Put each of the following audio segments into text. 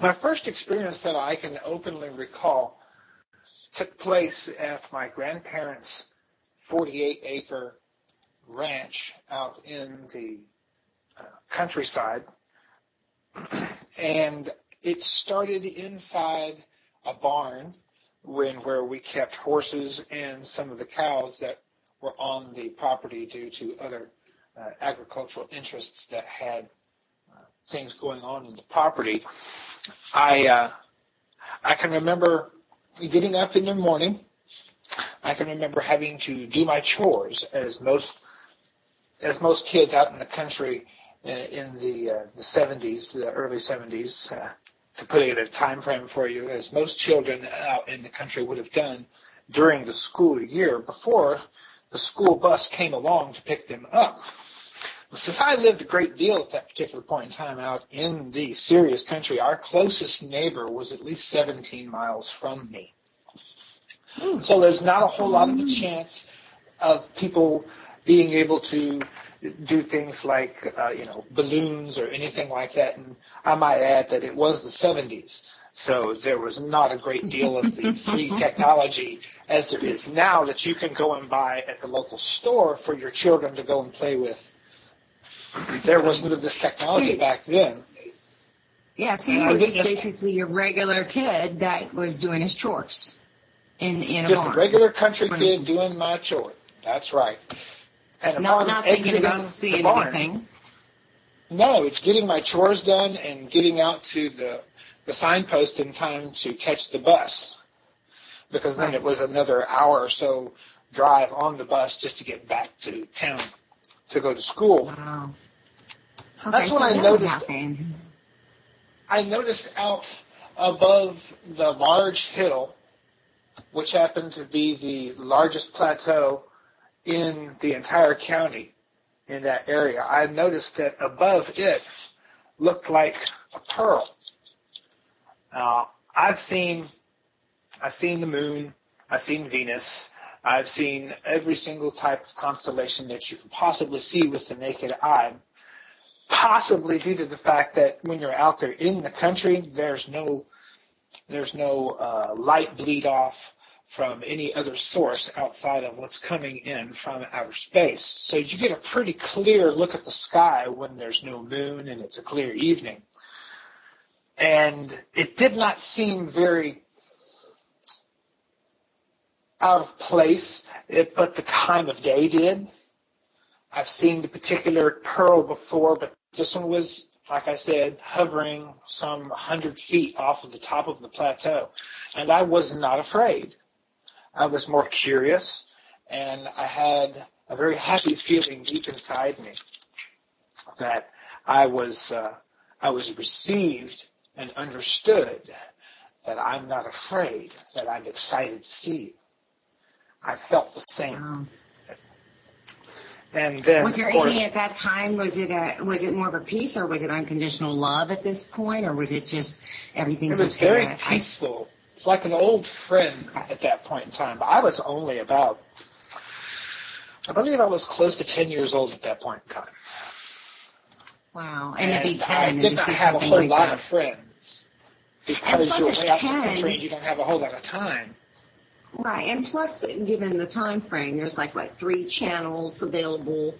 My first experience that I can openly recall took place at my grandparents' 48-acre ranch out in the countryside. And it started inside a barn where we kept horses and some of the cows that were on the property due to other agricultural interests that had things going on in the property. I can remember getting up in the morning. I can remember having to do my chores as most kids out in the country in the 70s, the early 70s, to put it in a time frame for you, as most children out in the country would have done during the school year before the school bus came along to pick them up. Since I lived a great deal at that particular point in time out in the serious country, our closest neighbor was at least 17 miles from me. So there's not a whole lot of a chance of people being able to do things like, balloons or anything like that. And I might add that it was the 70s. So there was not a great deal of the free technology as there is now that you can go and buy at the local store for your children to go and play with. There was none of this technology back then. Yeah, so you were just basically your regular kid that was doing his chores in a just barn. Just a regular country kid doing my chores. That's right. And not thinking about seeing anything. No, it's getting my chores done and getting out to the signpost in time to catch the bus. Because then it was another hour or so drive on the bus just to get back to town to go to school. Wow. Okay, that's when I noticed. I noticed out above the large hill, which happened to be the largest plateau in the entire county in that area. I noticed that above it looked like a pearl. I've seen the moon. I've seen Venus. I've seen every single type of constellation that you can possibly see with the naked eye, possibly due to the fact that when you're out there in the country, there's no light bleed off from any other source outside of what's coming in from outer space. So you get a pretty clear look at the sky when there's no moon and it's a clear evening. And it did not seem very out of place, but the time of day did. I've seen the particular pearl before, but this one was, like I said, hovering some 100 feet off of the top of the plateau. And I was not afraid. I was more curious, and I had a very happy feeling deep inside me that I was received and understood, that I'm not afraid, that I'm excited to see you. I felt the same. Wow. And then, was there any at that time? Was it more of a peace, or was it unconditional love at this point, or was it just everything? It was very peaceful. It's like an old friend at that point in time. But I was only about, I believe I was close to 10 years old at that point in time. Wow, and to be 10, I did not have a whole lot of friends because you're way out in the country and you don't have a whole lot of time. Right, and plus, given the time frame, there's like 3 channels available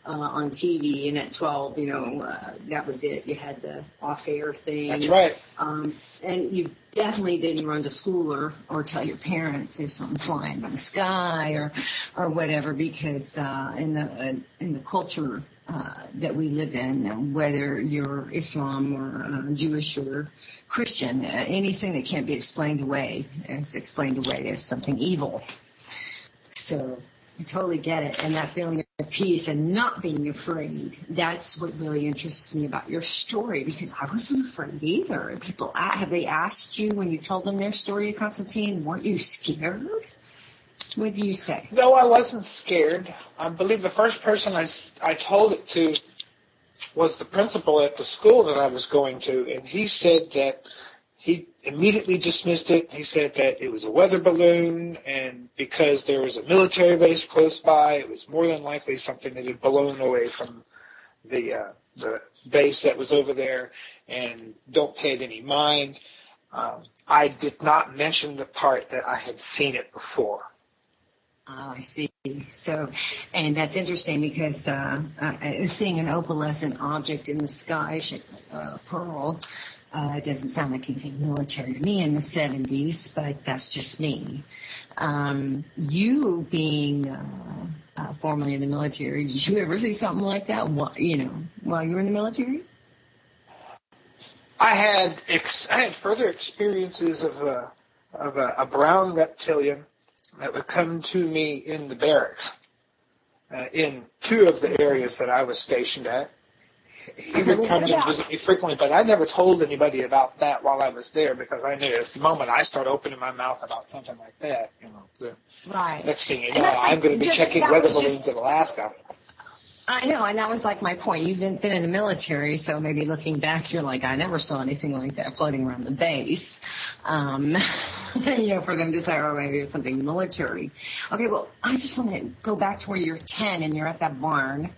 on TV, and at 12, that was it. You had the off-air thing. That's right. And you definitely didn't run to school or tell your parents if something's flying in the sky or whatever, because in the culture that we live in, whether you're Islam or Jewish or Christian, anything that can't be explained away is explained away as something evil. So I totally get it. And that feeling of peace and not being afraid, that's what really interests me about your story, because I wasn't afraid either. People, have they asked you when you told them their story, Constantine, weren't you scared? What do you say? No, I wasn't scared. I believe the first person I told it to was the principal at the school that I was going to, and he said that he immediately dismissed it. He said that it was a weather balloon, and because there was a military base close by, it was more than likely something that had blown away from the the base that was over there and don't pay it any mind. I did not mention the part that I had seen it before. Oh, I see. So, and that's interesting because seeing an opalescent object in the sky shaped like a pearl doesn't sound like anything military to me in the 70s, but that's just me. You being formerly in the military, did you ever see something like that while you were in the military? I had further experiences of a brown reptilian that would come to me in the barracks in two of the areas that I was stationed at. He would come and visit me frequently, but I never told anybody about that while I was there because I knew if the moment I start opening my mouth about something like that, the next thing you know, I'm going to be checking weather balloons in Alaska. I know, and that was like my point. You've been in the military, so maybe looking back, you're like, I never saw anything like that floating around the base. For them to say, oh, maybe it's something military. Okay, well, I just want to go back to where you're 10 and you're at that barn.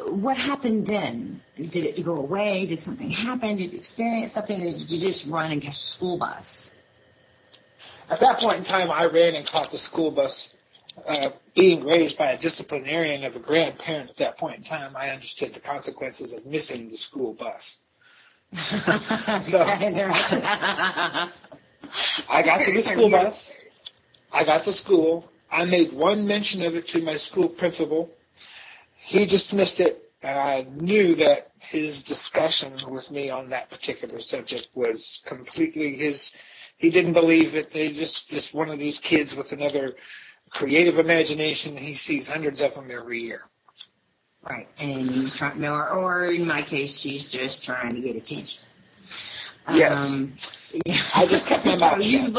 What happened then? Did it go away? Did something happen? Did you experience something? Or did you just run and catch a school bus? At that point in time, I ran and caught the school bus. Being raised by a disciplinarian of a grandparent at that point in time, I understood the consequences of missing the school bus. So I got to the school bus. I got to school. I made one mention of it to my school principal. He dismissed it, and I knew that his discussion with me on that particular subject was completely his. He didn't believe it. They just one of these kids with another creative imagination. He sees hundreds of them every year. Right, and he's trying, or in my case, she's just trying to get attention. Yes. I just kept my mouth shut.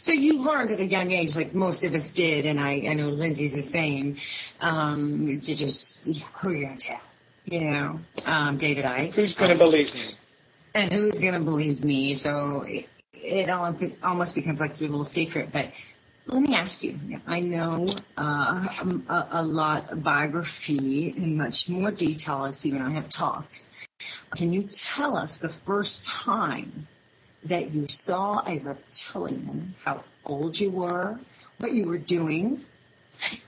So you learned at a young age, like most of us did, and I know Lindsay's the same, to just, who are you going to tell? David Icke. Who's going to believe me? And who's going to believe me? So it almost becomes like your little secret, but let me ask you, I know a lot of biography in much more detail as Steve and I have talked. Can you tell us the first time that you saw a reptilian, how old you were, what you were doing,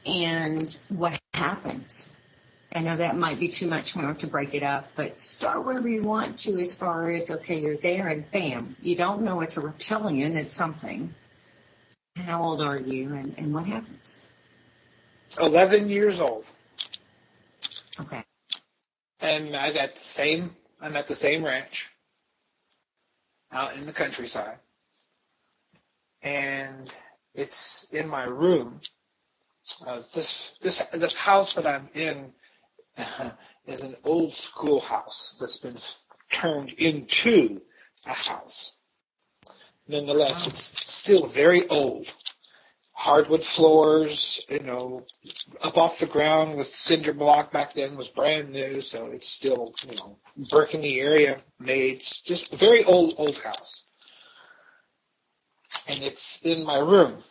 and what happened? I know that might be too much more to break it up, but start wherever you want to as far as, okay, you're there and bam, you don't know it's a reptilian, it's something. How old are you and what happens? 11 years old. Okay. And I'm at the same ranch out in the countryside. And it's in my room. This house that I'm in is an old schoolhouse that's been turned into a house. Nonetheless, it's still very old. Hardwood floors, up off the ground with cinder block back then was brand new, so it's still, brick in the area made. It's just a very old house. And it's in my room.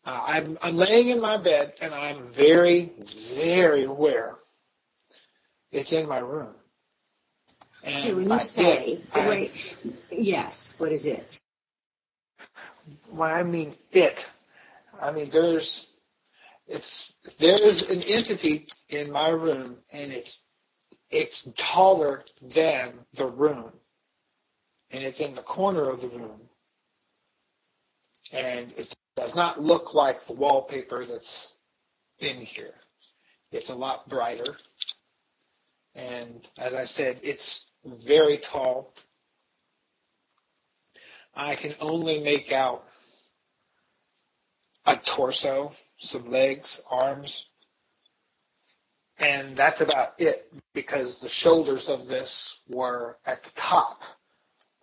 I'm laying in my bed, and I'm very, very aware it's in my room. And okay, when you say, yes, what is it? When I mean it, there is an entity in my room, and it's taller than the room, and it's in the corner of the room, and it does not look like the wallpaper that's in here. It's a lot brighter, and as I said, it's very tall. I can only make out a torso, some legs, arms, and that's about it, because the shoulders of this were at the top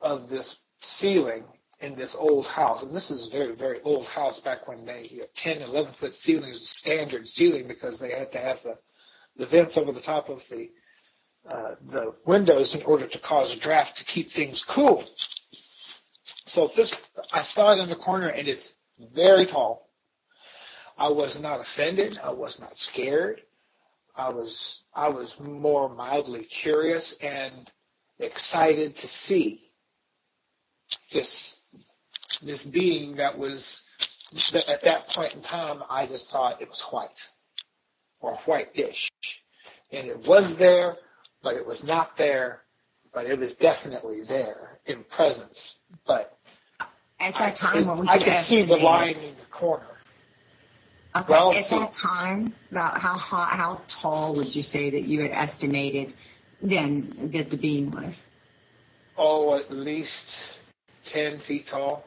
of this ceiling in this old house. And this is a very, very old house back when 10, 11-foot ceilings was standard ceiling because they had to have the vents over the top of the windows in order to cause a draft to keep things cool. So I saw it in the corner, and it's very tall. I was not offended. I was not scared. I was more mildly curious and excited to see this being that was, at that point in time, I just thought it was white or whitish. And it was there, but it was not there, but it was definitely there in presence. But at that time, when we I could see the line in the corner. Okay. Well, at that time, about how tall would you say that you had estimated then that the being was? Oh, at least 10 feet tall.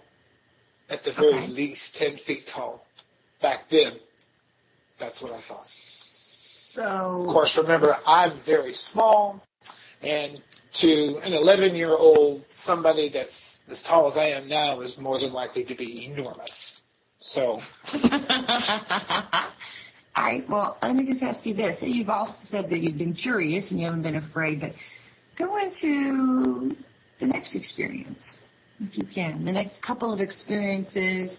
At the very least 10 feet tall. Back then, that's what I thought. So, of course, remember, I'm very small, and to an 11-year-old, somebody that's as tall as I am now is more than likely to be enormous. So. All right, well, let me just ask you this. You've also said that you've been curious and you haven't been afraid, but go into the next experience, if you can, the next couple of experiences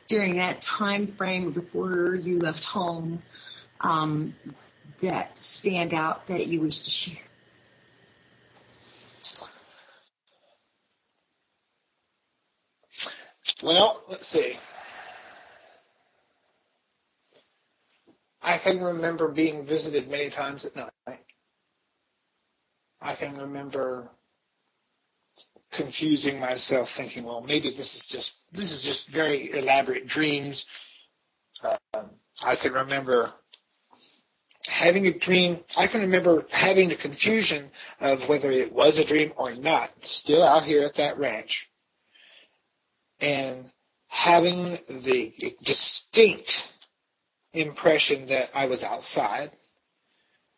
during that time frame before you left home that stand out that you wish to share. Well, let's see. I can remember being visited many times at night. I can remember confusing myself, thinking, well, maybe this is just very elaborate dreams. I can remember having a dream. I can remember having the confusion of whether it was a dream or not, still out here at that ranch, and having the distinct impression that I was outside,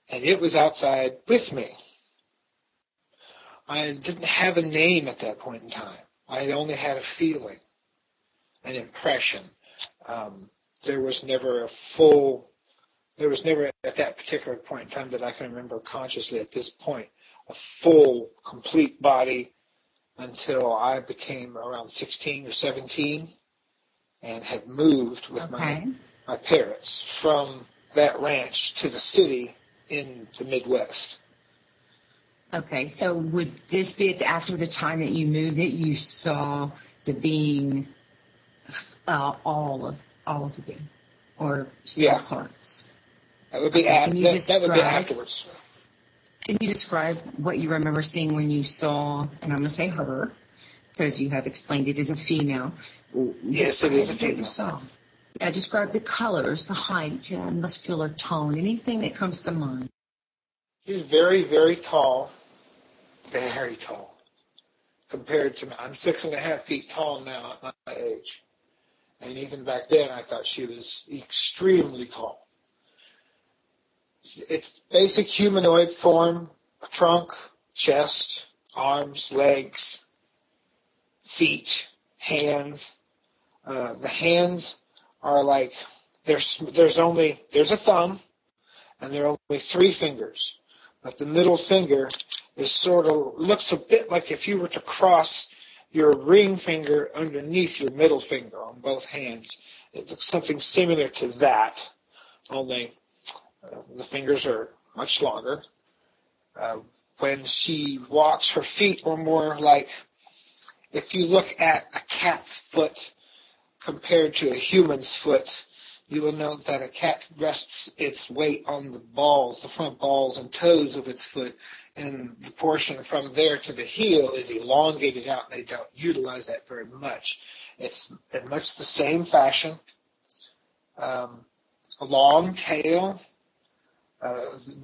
and it was outside with me. I didn't have a name at that point in time. I only had a feeling, an impression. There was never at that particular point in time that I can remember consciously at this point, a full, complete body until I became around 16 or 17 and had moved with my parents from that ranch to the city in the Midwest. Okay, so would this be after the time that you moved that you saw the being, all of the being, or still parts? That would be that would be afterwards. Can you describe what you remember seeing when you saw, and I'm going to say her, because you have explained it as a female. Yes, it is a female. What you saw. Yeah, describe the colors, the height, muscular tone, anything that comes to mind. She's very, very tall. Very tall. Compared to me. I'm 6.5 feet tall now at my age. And even back then I thought she was extremely tall. It's basic humanoid form, a trunk, chest, arms, legs, feet, hands. The hands are like, there's a thumb, and there are only 3 fingers. But the middle finger is looks a bit like if you were to cross your ring finger underneath your middle finger on both hands. It looks something similar to that, only the fingers are much longer. When she walks, her feet were more like, if you look at a cat's foot compared to a human's foot, you will note that a cat rests its weight on the front balls and toes of its foot, and the portion from there to the heel is elongated out, and they don't utilize that very much. It's in much the same fashion. A long tail,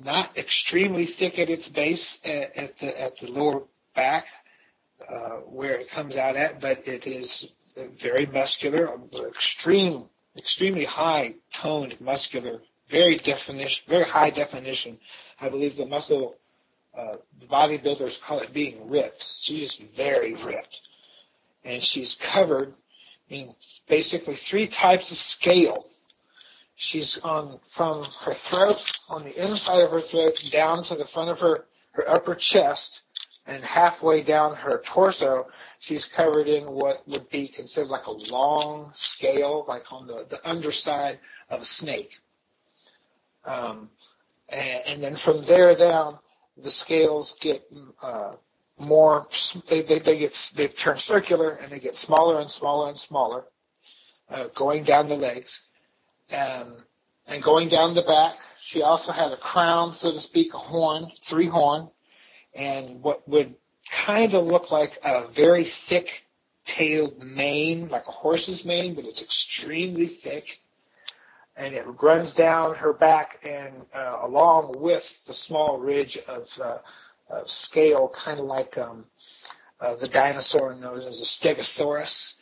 not extremely thick at its base at the lower back where it comes out at, but it is very muscular, extremely high-toned, muscular, very high definition. I believe the muscle, the bodybuilders call it being ripped. She's very ripped. And she's covered in basically 3 types of scale. She's from her throat, on the inside of her throat, down to the front of her upper chest, and halfway down her torso, she's covered in what would be considered like a long scale, like on the underside of a snake. And and then from there down, the scales get more. They turn circular, and they get smaller and smaller and smaller, going down the legs, and going down the back. She also has a crown, so to speak, a horn, 3-horn, and what would kind of look like a very thick-tailed mane, like a horse's mane, but it's extremely thick. And it runs down her back and along with the small ridge of scale, kind of like the dinosaur known as a stegosaurus,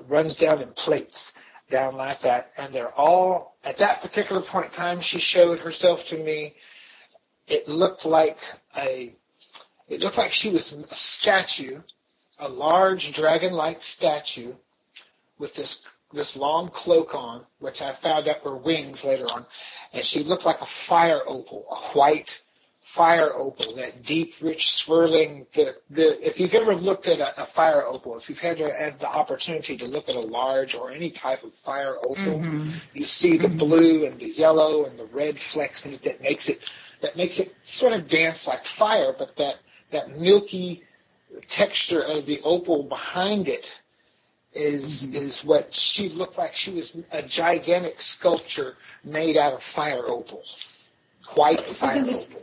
runs down in plates, down like that. And they're all, at that particular point in time, she showed herself to me. It looked like she was a statue, a large dragon-like statue with this long cloak on, which I found out were wings later on, and she looked like a fire opal, a white fire opal, that deep, rich, swirling. If you've ever looked at a fire opal, if you've had the opportunity to look at a large or any type of fire opal, you see the blue and the yellow and the red flecks in it that makes it sort of dance like fire, but that milky texture of the opal behind it is what she looked like. She was a gigantic sculpture made out of fire opal, white fire opal.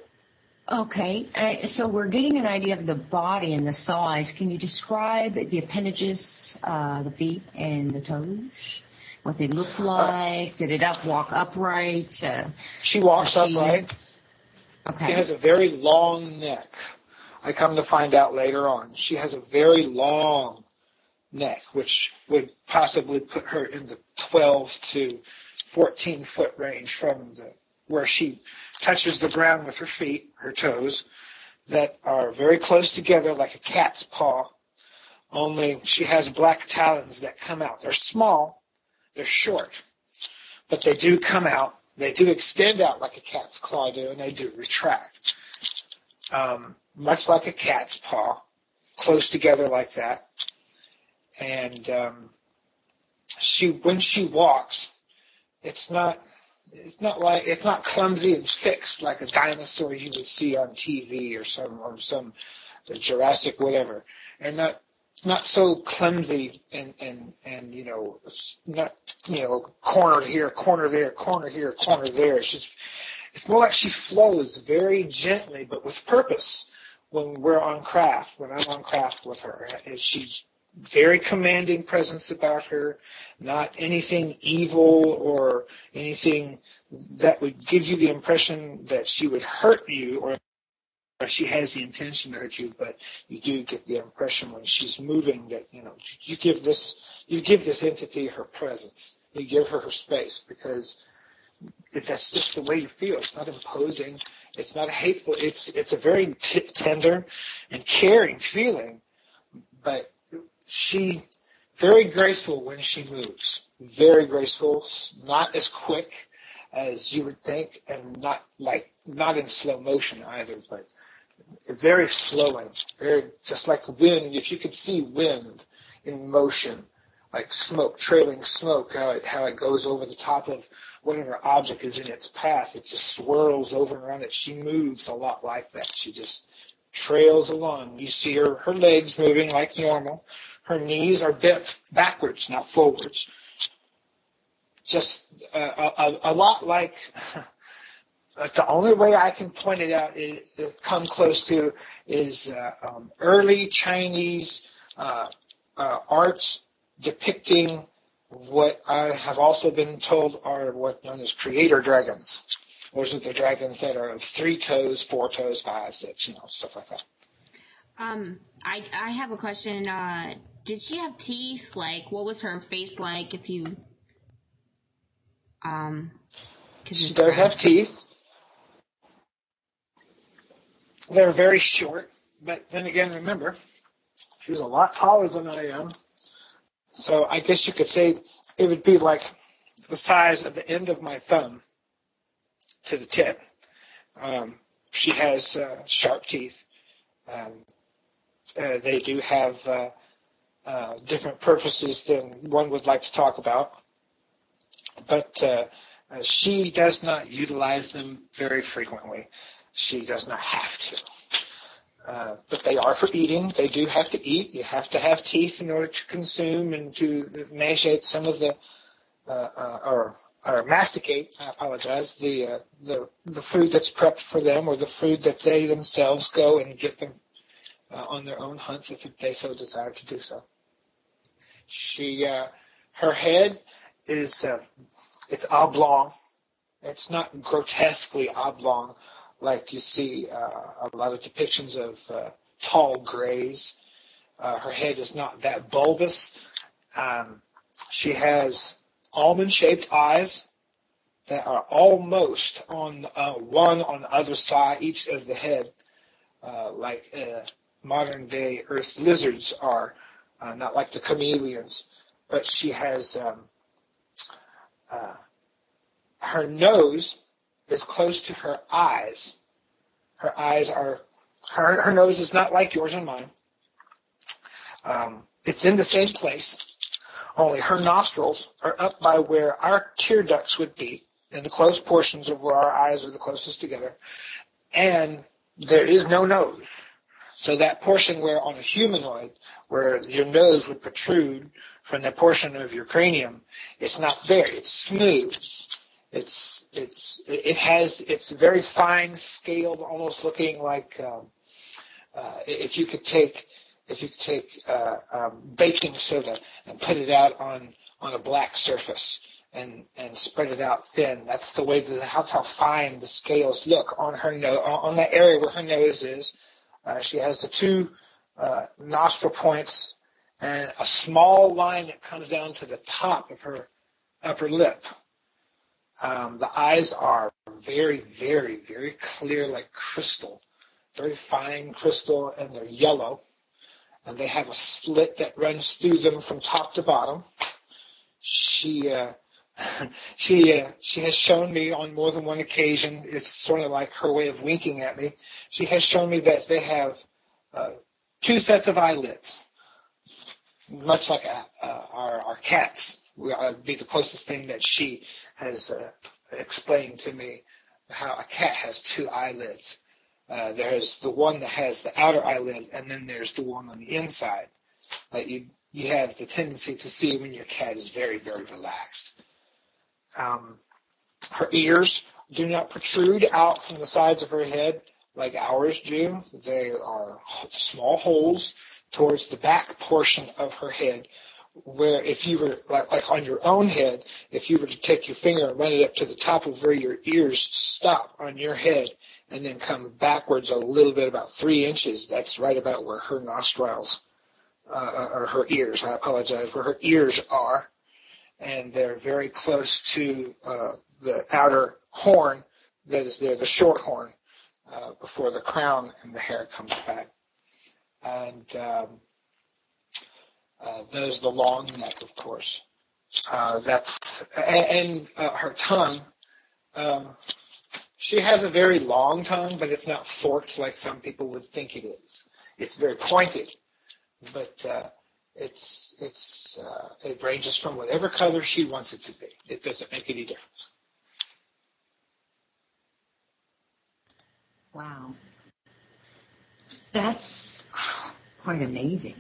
Okay, so we're getting an idea of the body and the size. Can you describe the appendages, the feet and the toes? What they look like? Did it walk upright? She walks upright. Okay. She has a very long neck. I come to find out later on. She has a very long neck, which would possibly put her in the 12 to 14 foot range from where she touches the ground with her feet, her toes, that are very close together like a cat's paw, only she has black talons that come out. They're small, they're short, but they do come out. They do extend out like a cat's claw do, and they do retract. Much like a cat's paw, close together like that. And when she walks, it's not clumsy and fixed like a dinosaur you would see on TV or some the Jurassic whatever, and not so clumsy and not corner here, corner there, corner here, corner there. It's more like she flows very gently but with purpose when we're on craft. When I'm on craft with her, she's very commanding presence about her, not anything evil or anything that would give you the impression that she would hurt you or she has the intention to hurt you, but you do get the impression when she's moving that, you give this entity her presence. You give her space because if that's just the way you feel. It's not imposing. It's not hateful. It's a very tender and caring feeling, but she very graceful when she moves. Very graceful, not as quick as you would think, and not in slow motion either, but very flowing, very just like wind. If you could see wind in motion, like smoke, trailing smoke, how it goes over the top of whatever object is in its path, it just swirls over and around it. She moves a lot like that. She just trails along. You see her legs moving like normal. Her knees are bent backwards, not forwards. Just a lot like, the only way I can point it out, come close to, is early Chinese arts depicting what I have also been told are what known as creator dragons. Those are the dragons that are of 3 toes, 4 toes, 5, 6, stuff like that. I have a question. Did she have teeth? Like, what was her face like? If you, she does have teeth. They're very short, but then again, remember, she's a lot taller than I am. So I guess you could say it would be like the size of the end of my thumb to the tip. She has sharp teeth. They do have different purposes than one would like to talk about. But She does not utilize them very frequently. She does not have to. But they are for eating. They do have to eat. You have to have teeth in order to consume and to masticate some of the, or masticate, I apologize, the food that's prepped for them, or the food that they themselves go and get them on their own hunts if they so desire to do so. Her head is, it's oblong. It's not grotesquely oblong like you see a lot of depictions of tall grays. Her head is not that bulbous. She has almond-shaped eyes that are almost on one on either side, each of the head, like modern-day Earth lizards are, not like the chameleons. But she has her nose is close to her eyes. Her eyes are, her nose is not like yours and mine. It's in the same place, only her nostrils are up by where our tear ducts would be, in the close portions of where our eyes are the closest together, and there is no nose. So that portion where on a humanoid, where your nose would protrude from that portion of your cranium, it's not there. It's smooth. It's very fine scaled, almost looking like if you could take baking soda and put it out on a black surface and spread it out thin. That's the way that's how fine the scales look on her nose, on that area where her nose is. She has the two nostril points and a small line that comes down to the top of her upper lip. The eyes are very, very, very clear, like crystal, very fine crystal, and they're yellow. And they have a slit that runs through them from top to bottom. She has shown me on more than one occasion, it's sort of like her way of winking at me, she has shown me that they have two sets of eyelids, much like our cats. Would be the closest thing that she has explained to me, how a cat has two eyelids. There's the one that has the outer eyelid, and then there's the one on the inside that you have the tendency to see when your cat is very, very relaxed. Her ears do not protrude out from the sides of her head like ours do. They are small holes towards the back portion of her head, where if you were, like on your own head, if you were to take your finger and run it up to the top of where your ears stop on your head and then come backwards a little bit, about 3 inches, that's right about where her nostrils, or her ears, I apologize, where her ears are. And they're very close to the outer horn that is there, the short horn, before the crown and the hair comes back. And there's the long neck, of course. And her tongue. She has a very long tongue, but it's not forked like some people would think it is. It's very pointed, but it ranges from whatever color she wants it to be. It doesn't make any difference. Wow. That's quite amazing.